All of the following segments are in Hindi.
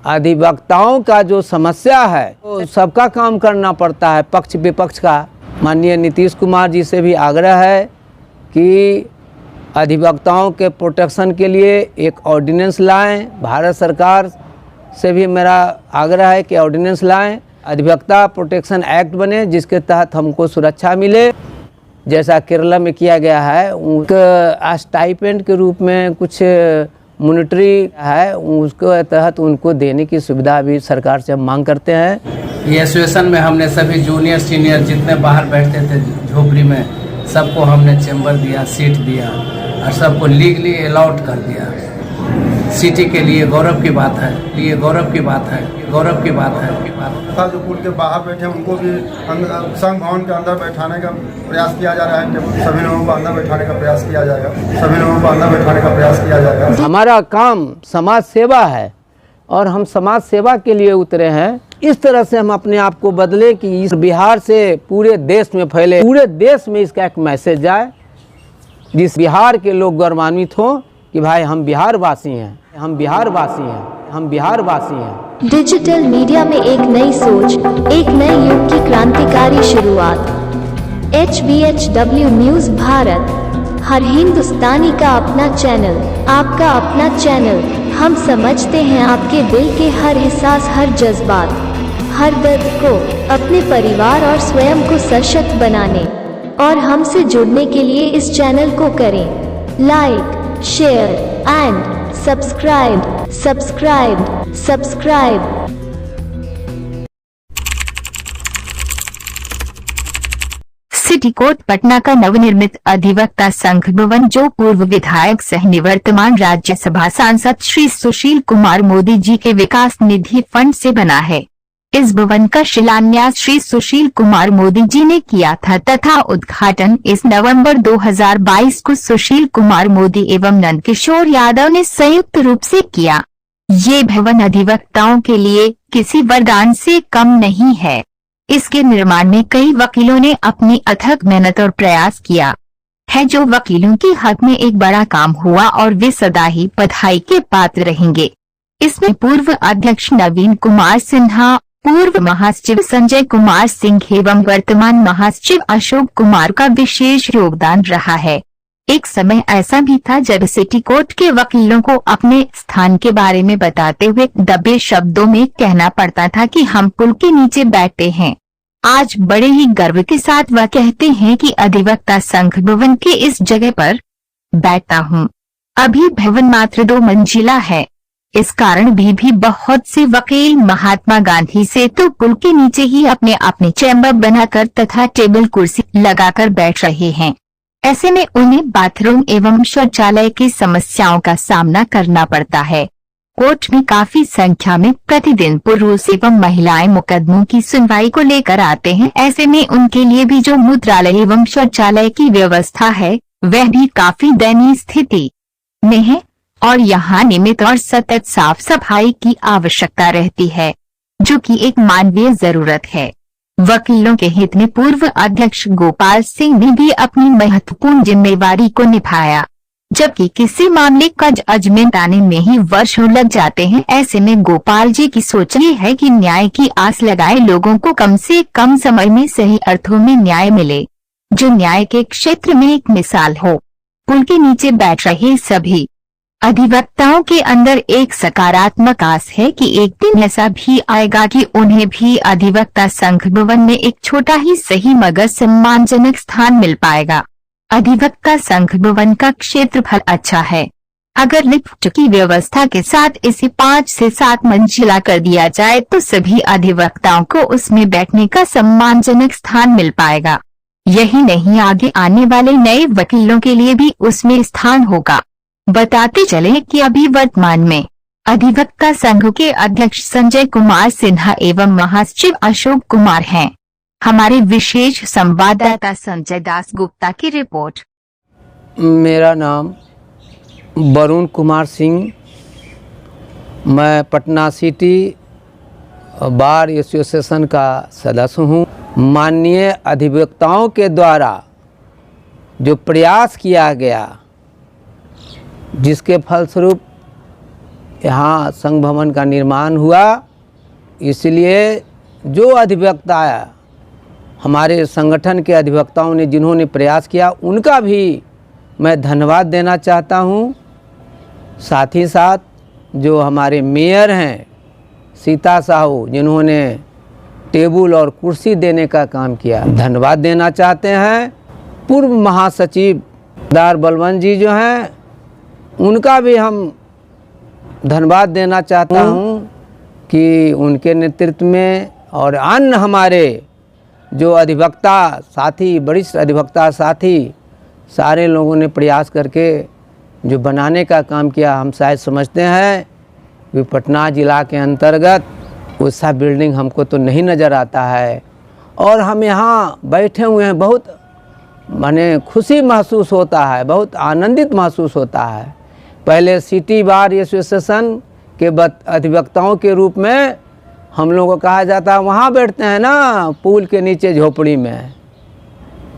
अधिवक्ताओं का जो समस्या है तो सबका काम करना पड़ता है, पक्ष विपक्ष का। माननीय नीतीश कुमार जी से भी आग्रह है कि अधिवक्ताओं के प्रोटेक्शन के लिए एक ऑर्डिनेंस लाएं। भारत सरकार से भी मेरा आग्रह है कि ऑर्डिनेंस लाएं, अधिवक्ता प्रोटेक्शन एक्ट बने जिसके तहत हमको सुरक्षा मिले, जैसा केरला में किया गया है। उनका स्टाइपेंड के रूप में कुछ मॉनिटरी है, उसके तहत उनको देने की सुविधा भी सरकार से हम मांग करते हैं। ये एसोसिएशन में हमने सभी जूनियर सीनियर जितने बाहर बैठते थे झोपड़ी में, सबको हमने चैम्बर दिया, सीट दिया और सबको लीगली अलाउड कर दिया। सिटी के लिए गौरव की बात है, ये गौरव की बात है, गौरव की बात है। जो पुल के बाहर बैठे हैं उनको भी संघ भवन के अंदर बैठाने का प्रयास किया जा रहा है कि सभी लोगों को अंदर बैठाने का प्रयास किया जाएगा, सभी लोगों को अंदर बैठाने का प्रयास किया जाएगा। हमारा काम समाज सेवा है और हम समाज सेवा के लिए उतरे हैं। इस तरह से हम अपने आप को बदले कि इस बिहार से पूरे देश में फैले, पूरे देश में इसका एक मैसेज जाए, जिस बिहार के लोग गौरवान्वित हों कि भाई हम बिहार वासी हैं, हम बिहार वासी हैं, हम बिहार वासी हैं। डिजिटल मीडिया में एक नई सोच, एक नए युग की क्रांतिकारी शुरुआत। HBHW न्यूज़ भारत, हर हिंदुस्तानी का अपना चैनल, आपका अपना चैनल। हम समझते हैं आपके दिल के हर एहसास, हर जज्बात, हर दर्द को अपने परिवार और स्वयं को सशक्त बनाने और हमसे जुड़ने के लिए इस चैनल को करें like, share and subscribe. City court Patna का नवनिर्मित अधिवक्ता संघ भवन, जो पूर्व विधायक सह निवर्तमान राज्यसभा सांसद श्री सुशील कुमार मोदी जी के विकास निधि फंड से बना है। इस भवन का शिलान्यास श्री सुशील कुमार मोदी जी ने किया था तथा उद्घाटन इस नवंबर 2022 को सुशील कुमार मोदी एवं नंदकिशोर यादव ने संयुक्त रूप से किया। ये भवन अधिवक्ताओं के लिए किसी वरदान से कम नहीं है। इसके निर्माण में कई वकीलों ने अपनी अथक मेहनत और प्रयास किया है, जो वकीलों के हक में एक बड़ा काम हुआ और वे सदा ही बधाई के पात्र रहेंगे। इसमें पूर्व अध्यक्ष नवीन कुमार सिन्हा, पूर्व महासचिव संजय कुमार सिंह एवं वर्तमान महासचिव अशोक कुमार का विशेष योगदान रहा है। एक समय ऐसा भी था जब सिटी कोर्ट के वकीलों को अपने स्थान के बारे में बताते हुए दबे शब्दों में कहना पड़ता था कि हम पुल के नीचे बैठे हैं। आज बड़े ही गर्व के साथ वह कहते हैं कि अधिवक्ता संघ भवन के इस जगह पर बैठता हूँ। अभी भवन मात्र 2 मंजिला है। इस कारण भी बहुत से वकील महात्मा गांधी से तो पुल के नीचे ही अपने अपने चैम्बर बनाकर तथा टेबल कुर्सी लगाकर बैठ रहे हैं। ऐसे में उन्हें बाथरूम एवं शौचालय की समस्याओं का सामना करना पड़ता है। कोर्ट में काफी संख्या में प्रतिदिन पुरुष एवं महिलाएं मुकदमों की सुनवाई को लेकर आते हैं। ऐसे में उनके लिए भी जो मूत्रालय एवं शौचालय की व्यवस्था है वह भी काफी दयनीय स्थिति में है और यहाँ नियमित और सतत साफ सफाई की आवश्यकता रहती है, जो कि एक मानवीय जरूरत है। वकीलों के हित में पूर्व अध्यक्ष गोपाल सिंह ने भी अपनी महत्वपूर्ण जिम्मेवारी को निभाया, जबकि किसी मामले का जजमेंट आने में ही वर्षों लग जाते हैं। ऐसे में गोपाल जी की सोच ये है कि न्याय की आस लगाए लोगों को कम से कम समय में सही अर्थों में न्याय मिले, जो न्याय के क्षेत्र में एक मिसाल हो। पुल के नीचे बैठ रहे सभी अधिवक्ताओं के अंदर एक सकारात्मक आस है कि एक दिन ऐसा भी आएगा कि उन्हें भी अधिवक्ता संघ भवन में एक छोटा ही सही मगर सम्मानजनक स्थान मिल पाएगा। अधिवक्ता संघ भवन का क्षेत्रफल अच्छा है। अगर लिफ्ट की व्यवस्था के साथ इसे 5 से 7 मंजिला कर दिया जाए तो सभी अधिवक्ताओं को उसमें बैठने का सम्मानजनक स्थान मिल पाएगा। यही नहीं, आगे आने वाले नए वकीलों के लिए भी उसमें स्थान होगा। बताते चले कि अभी वर्तमान में अधिवक्ता संघ के अध्यक्ष संजय कुमार सिन्हा एवं महासचिव अशोक कुमार हैं। हमारे विशेष संवाददाता संजय दास गुप्ता की रिपोर्ट। मेरा नाम वरुण कुमार सिंह, मैं पटना सिटी बार एसोसिएशन का सदस्य हूँ। माननीय अधिवक्ताओं के द्वारा जो प्रयास किया गया, जिसके फलस्वरूप यहाँ संघ भवन का निर्माण हुआ। इसलिए जो अधिवक्ता हमारे संगठन के अधिवक्ताओं ने जिन्होंने प्रयास किया उनका भी मैं धन्यवाद देना चाहता हूँ। साथ ही साथ जो हमारे मेयर हैं सीता साहू, जिन्होंने टेबल और कुर्सी देने का काम किया, धन्यवाद देना चाहते हैं। पूर्व महासचिव दार बलवंत जी जो हैं उनका भी हम धन्यवाद देना चाहता हूँ कि उनके नेतृत्व में और अन्य हमारे जो अधिवक्ता साथी, वरिष्ठ अधिवक्ता साथी, सारे लोगों ने प्रयास करके जो बनाने का काम किया। हम शायद समझते हैं कि पटना ज़िला के अंतर्गत वैसा बिल्डिंग हमको तो नहीं नज़र आता है। और हम यहाँ बैठे हुए हैं, बहुत माने खुशी महसूस होता है, बहुत आनंदित महसूस होता है। पहले सिटी बार एसोसिएशन के अधिवक्ताओं के रूप में हम लोगों को कहा जाता है वहाँ बैठते हैं ना पुल के नीचे झोपड़ी में,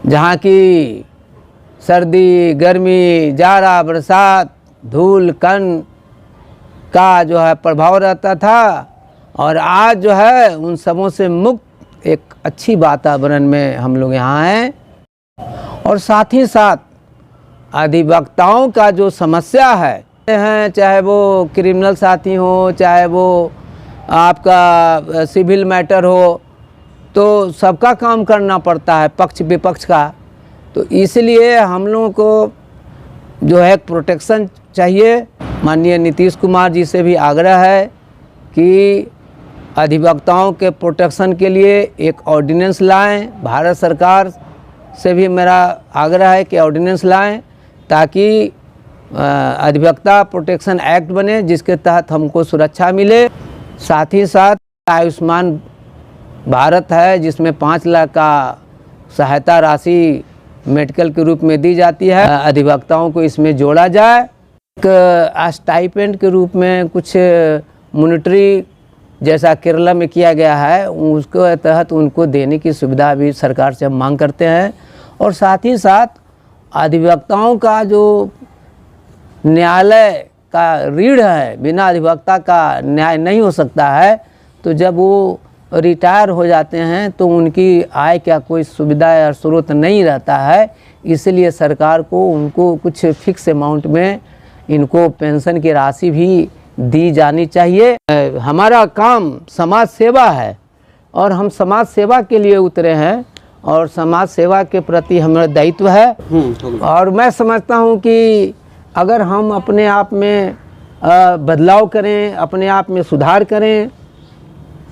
जहाँ की सर्दी गर्मी जाड़ा बरसात धूल कण का जो है प्रभाव रहता था। और आज जो है उन सबों से मुक्त एक अच्छी वातावरण में हम लोग यहाँ हैं। और साथ ही साथ अधिवक्ताओं का जो समस्या है, चाहे वो क्रिमिनल साथी हो, चाहे वो आपका सिविल मैटर हो, तो सबका काम करना पड़ता है पक्ष विपक्ष का। तो इसलिए हम लोगों को जो है प्रोटेक्शन चाहिए। माननीय नीतीश कुमार जी से भी आग्रह है कि अधिवक्ताओं के प्रोटेक्शन के लिए एक ऑर्डिनेंस लाएं। भारत सरकार से भी मेरा आग्रह है कि ऑर्डिनेंस लाएं ताकि अधिवक्ता प्रोटेक्शन एक्ट बने, जिसके तहत हमको सुरक्षा मिले। साथ ही साथ आयुष्मान भारत है, जिसमें 5 लाख का सहायता राशि मेडिकल के रूप में दी जाती है। अधिवक्ताओं को इसमें जोड़ा जाए। एक स्टाइपेंड के रूप में कुछ मॉनिटरी जैसा केरला में किया गया है, उसके तहत उनको देने की सुविधा भी सरकार से हम मांग करते हैं। और साथ ही साथ अधिवक्ताओं का जो न्यायालय का रीढ़ है, बिना अधिवक्ता का न्याय नहीं हो सकता है। तो जब वो रिटायर हो जाते हैं तो उनकी आय का कोई सुविधा या स्रोत नहीं रहता है। इसलिए सरकार को उनको कुछ फिक्स अमाउंट में इनको पेंशन की राशि भी दी जानी चाहिए। हमारा काम समाज सेवा है और हम समाज सेवा के लिए उतरे हैं और समाज सेवा के प्रति हमारा दायित्व है। और मैं समझता हूँ कि अगर हम अपने आप में बदलाव करें, अपने आप में सुधार करें,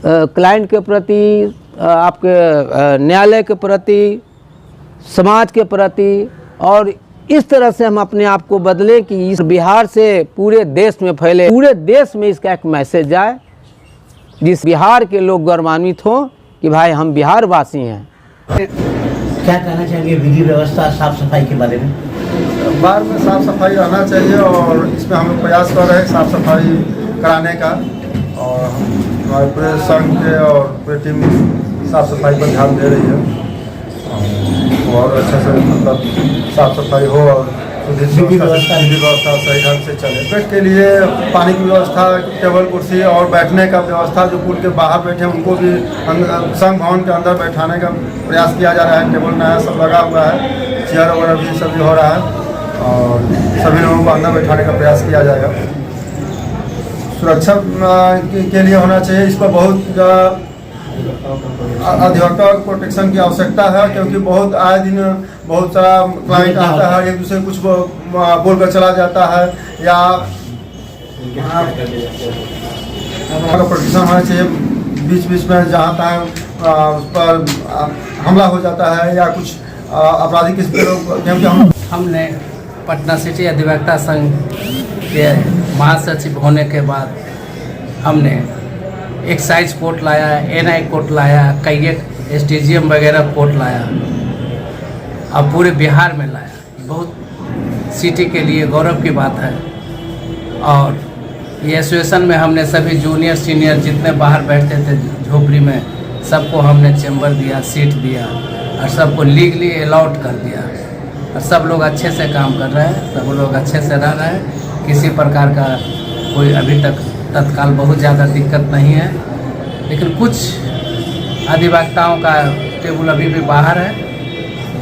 क्लाइंट के प्रति, आपके न्यायालय के प्रति, समाज के प्रति, और इस तरह से हम अपने आप को बदलें कि इस बिहार से पूरे देश में फैले, पूरे देश में इसका एक मैसेज जाए, जिस बिहार के लोग गौरवान्वित हों कि भाई हम बिहार वासी हैं। क्या कहना चाहेंगे विधि व्यवस्था साफ सफाई के बारे में? बार में साफ सफाई रहना चाहिए और इसमें हम लोग प्रयास कर रहे हैं साफ सफाई कराने का। और हमारे पूरे संघ के और पूरी टीम साफ सफाई पर ध्यान दे रही है और अच्छे से मतलब साफ सफाई हो और विधि व्यवस्था सही ढंग से चले। पेट के लिए पानी की व्यवस्था, टेबल कुर्सी और बैठने का व्यवस्था, जो पुल के बाहर बैठे हैं उनको भी संघ भवन के अंदर बैठाने का प्रयास किया जा रहा है। टेबल नया सब लगा हुआ है, चेयर वगैरह भी सभी हो रहा है और सभी लोगों को अंदर बैठाने का प्रयास किया जाएगा। सुरक्षा के लिए होना चाहिए, इस पर बहुत अधिवक्ता प्रोटेक्शन की आवश्यकता है, क्योंकि बहुत आए दिन बहुत सारा क्लाइंट आता है, एक दूसरे कुछ बोल कर चला जाता है या प्रोटेक्शन होना चाहिए। बीच बीच में जहाँ तहाँ उस पर हमला हो जाता है या कुछ आपराधिक क्योंकि हमने पटना सिटी अधिवक्ता संघ के महासचिव होने के बाद हमने एक्साइज कोर्ट लाया, एनआई कोर्ट लाया, कई एसटीजीएम वगैरह कोर्ट लाया, अब पूरे बिहार में लाया। बहुत सिटी के लिए गौरव की बात है। और ये एसोसिएशन में हमने सभी जूनियर सीनियर जितने बाहर बैठते थे झोपड़ी में, सबको हमने चैम्बर दिया, सीट दिया और सबको लीगली अलाउड कर दिया। और सब लोग अच्छे से काम कर रहे हैं, सब लोग अच्छे से रह रहे हैं, किसी प्रकार का कोई अभी तक तत्काल बहुत ज़्यादा दिक्कत नहीं है, लेकिन कुछ अधिवक्ताओं का टेबल अभी भी बाहर है,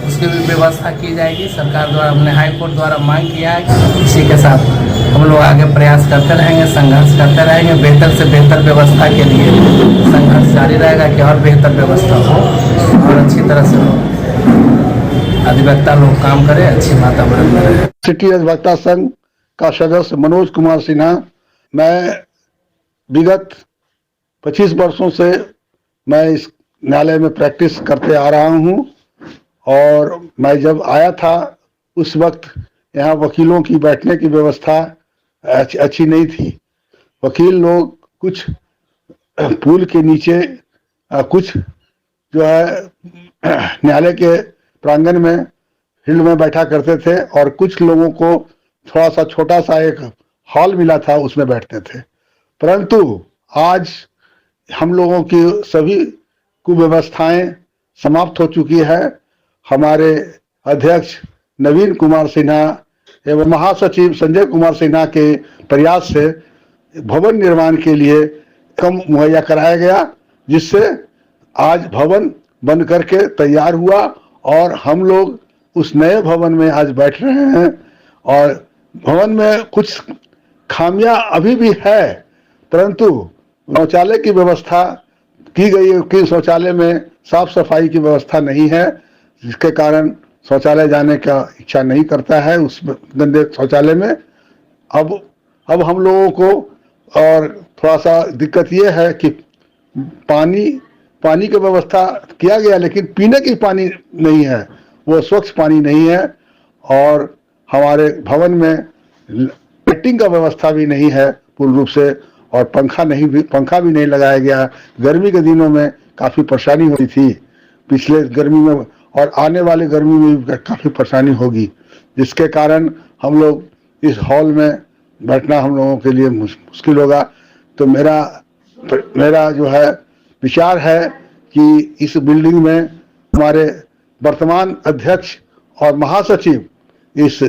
उसकी भी व्यवस्था की जाएगी। सरकार द्वारा, हमने हाई कोर्ट द्वारा मांग किया है। इसी के साथ हम लोग आगे प्रयास करते रहेंगे, संघर्ष करते रहेंगे। बेहतर से बेहतर व्यवस्था के लिए संघर्ष जारी रहेगा कि और बेहतर व्यवस्था हो और अच्छी तरह से अधिवक्ता लोग काम करें, अच्छी वातावरण में रहे। सिटी अधिवक्ता संघ का सदस्य मनोज कुमार सिन्हा। मैं विगत 25 वर्षों से मैं इस न्यायालय में प्रैक्टिस करते आ रहा हूं और मैं जब आया था उस वक्त यहाँ वकीलों की बैठने की व्यवस्था अच्छी नहीं थी। वकील लोग कुछ पुल के नीचे, कुछ जो है न्यायालय के प्रांगण में फील्ड में बैठा करते थे और कुछ लोगों को थोड़ा सा छोटा सा एक हॉल मिला था, उसमें बैठते थे। परंतु आज हम लोगों की सभी कुव्यवस्थाएं समाप्त हो चुकी है। हमारे अध्यक्ष नवीन कुमार सिन्हा एवं महासचिव संजय कुमार सिन्हा के प्रयास से भवन निर्माण के लिए कम मुहैया कराया गया, जिससे आज भवन बन करके तैयार हुआ और हम लोग उस नए भवन में आज बैठ रहे हैं। और भवन में कुछ खामियां अभी भी है, परंतु शौचालय की व्यवस्था की गई है कि शौचालय में साफ सफाई की व्यवस्था नहीं है, जिसके कारण शौचालय जाने का इच्छा नहीं करता है उस गंदे शौचालय में। अब हम लोगों को और थोड़ा सा दिक्कत ये है कि पानी की व्यवस्था किया गया, लेकिन पीने की पानी नहीं है, वो स्वच्छ पानी नहीं है। और हमारे भवन में लाइटिंग का व्यवस्था भी नहीं है पूर्ण रूप से, और पंखा भी नहीं लगाया गया। गर्मी के दिनों में काफ़ी परेशानी होती थी, पिछले गर्मी में और आने वाले गर्मी में भी काफ़ी परेशानी होगी, जिसके कारण हम लोग इस हॉल में बैठना हम लोगों के लिए मुश्किल होगा। तो मेरा जो है विचार है कि इस बिल्डिंग में हमारे वर्तमान अध्यक्ष और महासचिव इस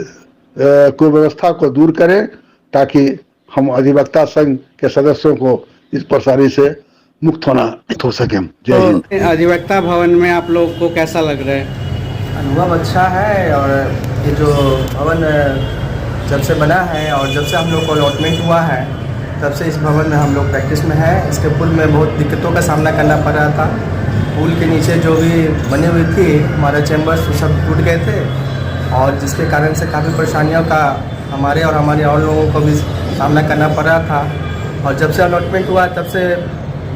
कुव्यवस्था को दूर करें, ताकि हम अधिवक्ता संघ के सदस्यों को इस परेशानी से मुक्त हो सके। जय हिंद। अधिवक्ता भवन में आप लोग को कैसा लग रहा है? अनुभव अच्छा है, और ये जो भवन जब से बना है और जब से हम लोग को अलॉटमेंट हुआ है, तब से इस भवन में हम लोग प्रैक्टिस में है। इसके पुल में बहुत दिक्कतों का सामना करना पड़ रहा था। पुल के नीचे जो भी बनी हुई थी हमारे चैम्बर्स, वो सब टूट गए थे, और जिसके कारण से काफ़ी परेशानियों का हमारे और लोगों को भी सामना करना पड़ रहा था। और जब से अलॉटमेंट हुआ तब से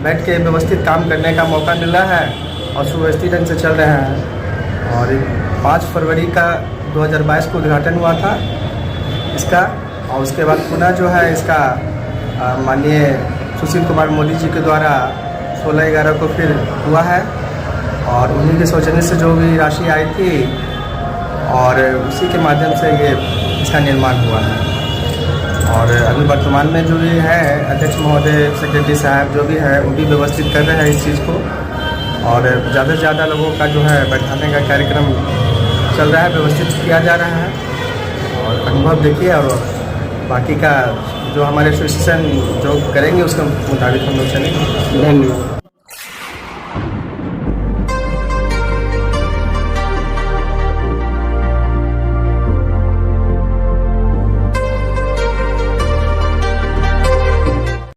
बैठ के व्यवस्थित काम करने का मौका मिल रहा है और सुव्यवस्थित ढंग से चल रहे हैं। और 5 फरवरी का 2022 को उद्घाटन हुआ था इसका, और उसके बाद पुनः जो है इसका माननीय सुशील कुमार मोदी जी के द्वारा 16/11 को फिर हुआ है, और उन्हीं के सौजन्य से जो भी राशि आई थी और उसी के माध्यम से ये इसका निर्माण हुआ है। और अभी वर्तमान में जो भी है अध्यक्ष महोदय, सेक्रेटरी साहब जो भी है, वो भी व्यवस्थित कर रहे हैं इस चीज़ को, और ज़्यादा से ज़्यादा लोगों का जो है बैठाने का कार्यक्रम चल रहा है, व्यवस्थित किया जा रहा है। और अनुभव देखिए, और बाकी का जो हमारे एसोसिएशन जो करेंगे उसके मुताबिक हम लोग चलेंगे। धन्यवाद।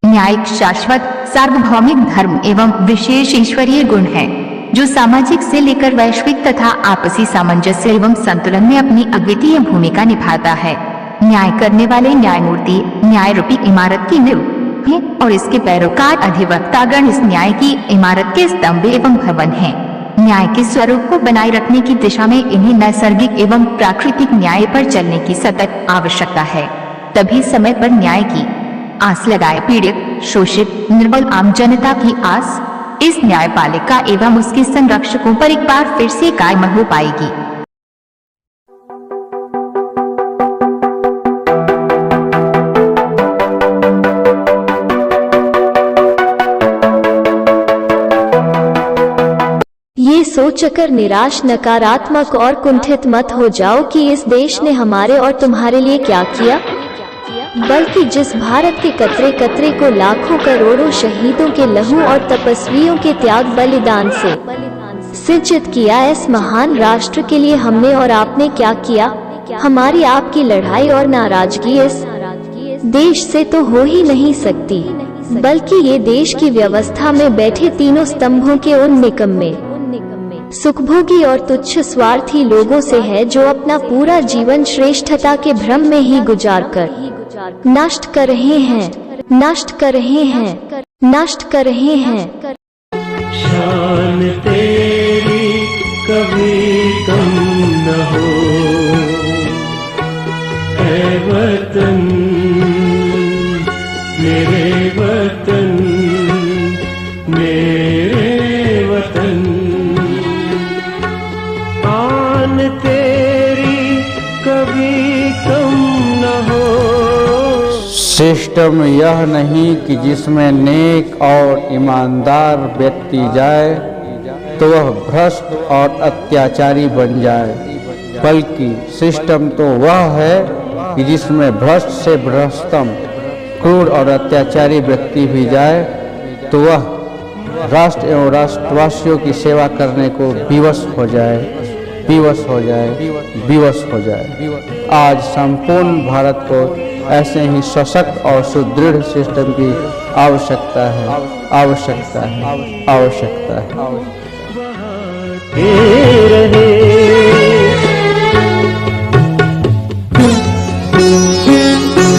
न्यायिक शाश्वत सार्वभौमिक धर्म एवं विशेष ईश्वरीय गुण है, जो सामाजिक से लेकर वैश्विक तथा आपसी सामंजस्य एवं संतुलन में अपनी अद्वितीय भूमिका निभाता है। न्याय करने वाले न्यायमूर्ति न्याय रूपी इमारत की नींव है, और इसके पैरोकार अधिवक्तागण इस न्याय की इमारत के स्तंभ एवं भवन हैं। न्याय के स्वरूप को बनाए रखने की दिशा में इन्हें नैसर्गिक एवं प्राकृतिक न्याय पर चलने की सतत आवश्यकता है, तभी समय पर न्याय की आस लगाए पीड़ित, शोषित, निर्बल आम जनता की आस इस न्यायपालिका एवं उसके संरक्षकों पर एक बार फिर से कायम हो पाएगी। ये सोचकर निराश, नकारात्मक और कुंठित मत हो जाओ कि इस देश ने हमारे और तुम्हारे लिए क्या किया। बल्कि जिस भारत के कतरे कतरे को लाखों करोड़ों शहीदों के लहू और तपस्वियों के त्याग बलिदान से सिंचित किया, इस महान राष्ट्र के लिए हमने और आपने क्या किया। हमारी आपकी लड़ाई और नाराजगी इस देश से तो हो ही नहीं सकती, बल्कि ये देश की व्यवस्था में बैठे तीनों स्तंभों के उन निकम्मे, सुखभोगी और तुच्छ स्वार्थी लोगों से है, जो अपना पूरा जीवन श्रेष्ठता के भ्रम में ही गुजार कर नष्ट कर रहे हैं, नष्ट कर रहे हैं, नष्ट कर रहे हैं। शान तेरी कभी कम न हो, ऐ वतन मेरे वतन, मेरे वतन। आन तेरी कभी कम न हो। सिस्टम यह नहीं कि जिसमें नेक और ईमानदार व्यक्ति जाए तो वह भ्रष्ट और अत्याचारी बन जाए, बल्कि सिस्टम तो वह है कि जिसमें भ्रष्ट से भ्रष्टतम, क्रूर और अत्याचारी व्यक्ति भी जाए तो वह राष्ट्र एवं राष्ट्रवासियों की सेवा करने को विवश हो जाए, विवश हो जाए, विवश हो जाए। आज संपूर्ण भारत को ऐसे ही सशक्त और सुदृढ़ सिस्टम की आवश्यकता है, आवश्यकता है, आवश्यकता है।